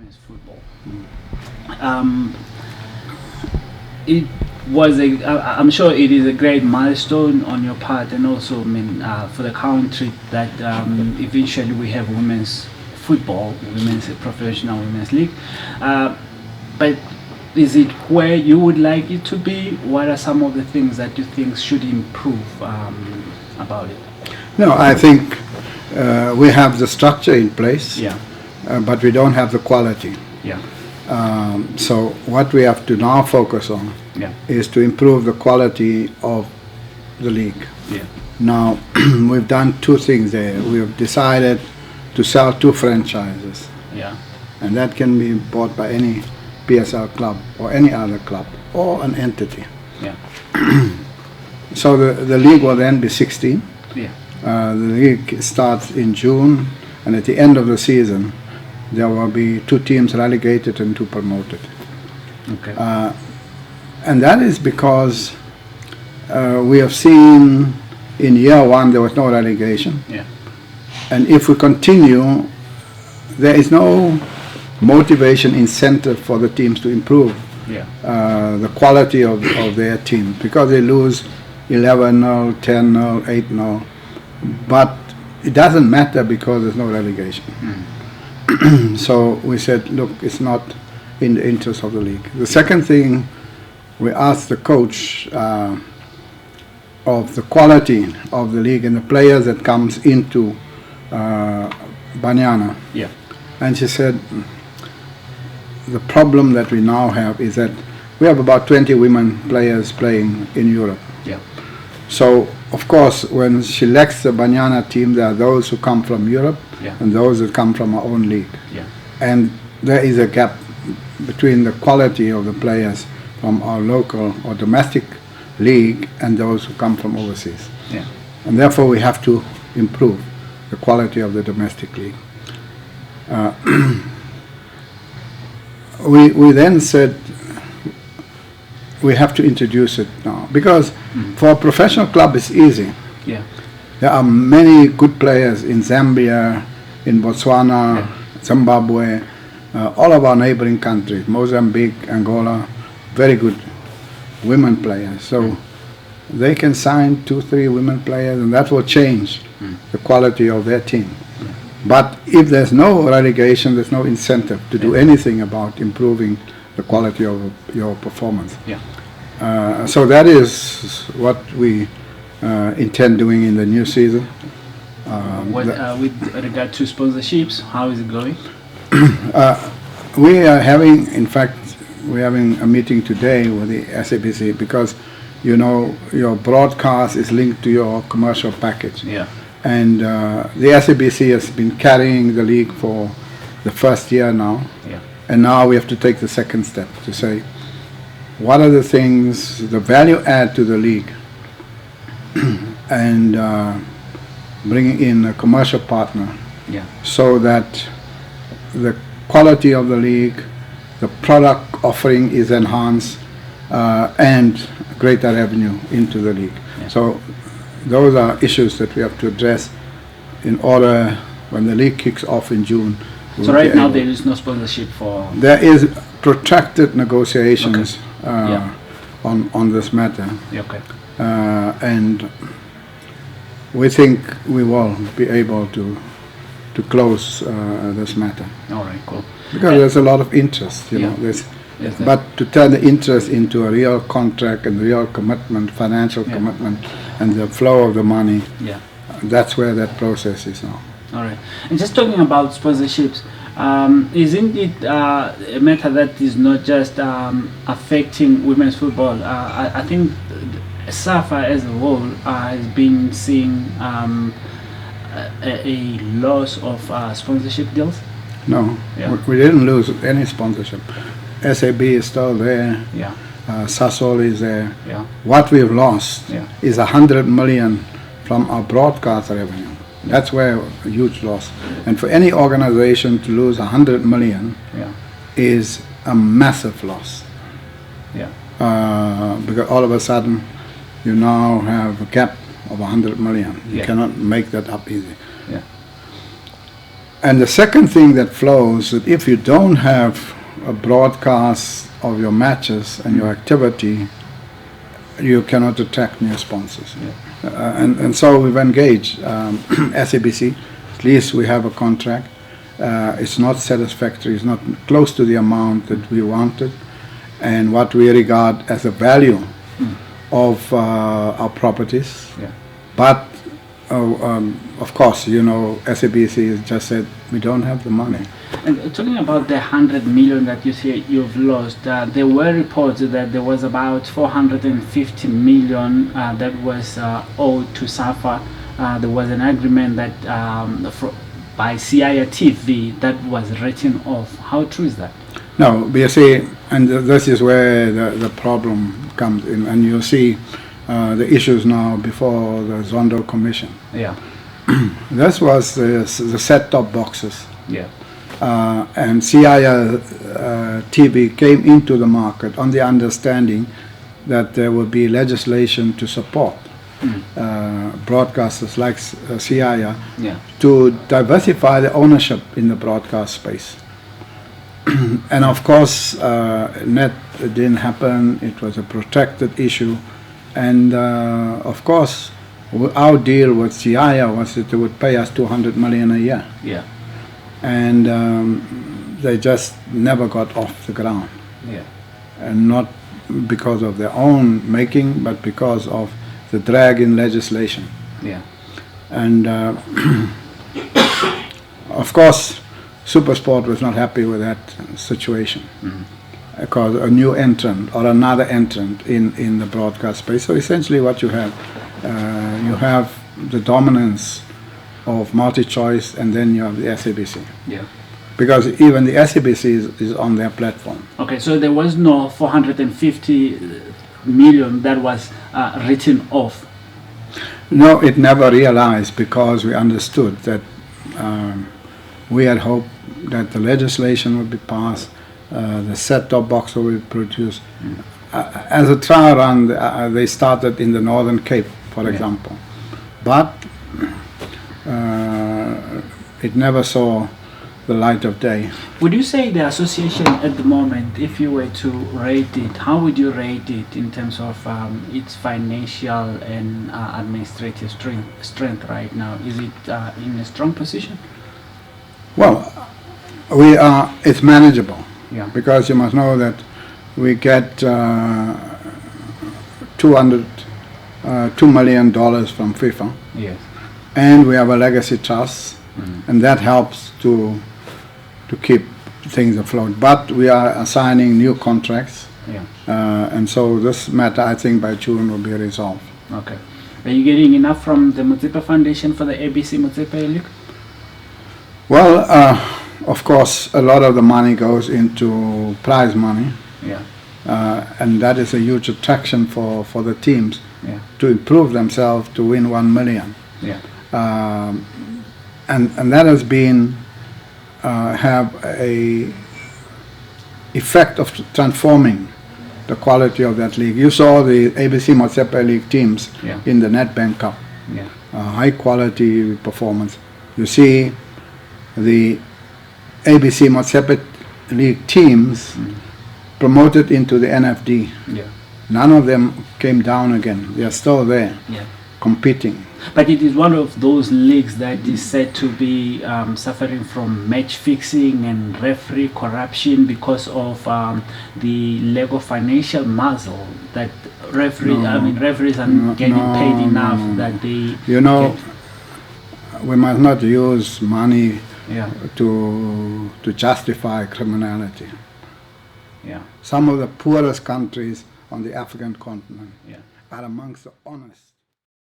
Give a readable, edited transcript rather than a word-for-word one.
women's football. It was I'm sure it is a great milestone on your part, and also, I mean, for the country, that eventually we have women's football, women's professional women's league. But is it where you would like it to be? What are some of the things that you think should improve about it? No, I think we have the structure in place, Yeah. But we don't have the quality. Yeah. So what we have to now focus on Yeah. is to improve the quality of the league. Yeah. Now, we've done two things there. We've decided to sell 2 franchises, Yeah. and that can be bought by any PSL club or any other club or an entity. Yeah. So the league will then be 16. Yeah. The league starts in June, and at the end of the season, there will be 2 teams relegated and 2 promoted. Okay. And that is because we have seen in year 1 there was no relegation. Yeah. And if we continue, there is no motivation, incentive for the teams to improve Yeah. the quality of their team, because they lose 11-0, 10-0, 8-0. But it doesn't matter because there's no relegation. So we said, look, it's not in the interest of the league. The second thing, we asked the coach of the quality of the league and the players that comes into Banyana. Yeah. And she said, the problem that we now have is that we have about 20 women players playing in Europe. Yeah. So, of course, when she selects the Banyana team, there are those who come from Europe, Yeah. and those that come from our own league. Yeah. And there is a gap between the quality of the players from our local or domestic league and those who come from overseas. Yeah. And therefore we have to improve the quality of the domestic league. We then said we have to introduce it now, because for a professional club it's easy. Yeah. There are many good players in Zambia, in Botswana, Zimbabwe, all of our neighboring countries, Mozambique, Angola, very good women players. So they can sign 2-3 women players, and that will change the quality of their team. But if there's no relegation, there's no incentive to do anything about improving the quality of your performance. Yeah. So that is what we intend doing in the new season. With regard to sponsorships, how is it going? We are having, in fact, we're having a meeting today with the SABC, because you know your broadcast is linked to your commercial package. Yeah. And the SABC has been carrying the league for the first year now. Yeah. And now we have to take the second step to say, what are the things, the value add to the league, and bringing in a commercial partner, Yeah. so that the quality of the league, the product offering is enhanced, and greater revenue into the league. Yeah. So those are issues that we have to address in order, when the league kicks off in June. So right now there is no sponsorship for... There is protracted negotiations Yeah. on this matter, Yeah, okay. and we think we will be able to close this matter, All right, cool. because there's a lot of interest, you know. Yes, But to turn the interest into a real contract and real commitment, financial commitment, and the flow of the money, Yeah. that's where that process is now. All right. And just talking about sponsorships, isn't it a matter that is not just affecting women's football? I think SAFA as a whole has been seeing a loss of sponsorship deals. No, Yeah. we didn't lose any sponsorship. SAB is still there. Yeah. Sasol is there. Yeah. What we've lost Yeah. is 100 million from our broadcast revenue. That's where a huge loss. And for any organization to lose 100 million Yeah. is a massive loss. Yeah. Because all of a sudden you now have a gap of 100 million. You Yeah. cannot make that up easy. Yeah. And the second thing that flows, that if you don't have a broadcast of your matches and your activity, you cannot attract new sponsors. And so we've engaged SABC. At least we have a contract. It's not satisfactory. It's not close to the amount that we wanted and what we regard as a value of our properties. But of course, you know, SABC has just said we don't have the money. And talking about the 100 million that you say you've lost, there were reports that there was about 450 million that was owed to SAFA. There was an agreement that by Siyaya TV that was written off. How true is that? No, you see, and this is where the problem comes in, and you see the issues now before the Zondo Commission. Yeah. This was the set-top boxes. Yeah. And Siyaya TV came into the market on the understanding that there would be legislation to support broadcasters like Siyaya to diversify the ownership in the broadcast space. And of course, it didn't happen. It was a protracted issue. And of course, our deal with Siyaya was that they would pay us 200 million a year. Yeah. And they just never got off the ground. Yeah. And not because of their own making, but because of the drag in legislation. Yeah. And of course, Supersport was not happy with that situation. Because a new entrant or another entrant in the broadcast space. So essentially what you have the dominance of multi-choice, and then you have the SABC. Yeah. Because even the SABC is on their platform. Okay, so there was no 450 million that was written off. No, it never realized, because we understood that we had hoped that the legislation would be passed, the set-top box will be produced. As a trial run, they started in the Northern Cape, for example. But it never saw the light of day. Would you say the association at the moment, if you were to rate it, how would you rate it in terms of its financial and administrative strength right now? Is it in a strong position? Well, it's manageable. Yeah. Because you must know that we get $2 million from FIFA. Yes. And we have a legacy trust, and that helps to keep things afloat. But we are assigning new contracts, and so this matter, I think, by June will be resolved. Okay. Are you getting enough from the Motsepe Foundation for the ABC Motsepe League? Well, of course, a lot of the money goes into prize money. Yeah. And that is a huge attraction for the teams to improve themselves to win 1 million. Yeah. And that has been have a effect of transforming the quality of that league. You saw the ABC Motsepe League teams in the Nedbank Cup. High quality performance. You see the ABC Motsepe League teams promoted into the NFD. None of them came down again. They are still there, competing. But it is one of those leagues that is said to be suffering from match fixing and referee corruption because of the lack of financial muscle that referees are getting paid enough that they. You know, we must not use money to justify criminality. Some of the poorest countries on the African continent are amongst the honest.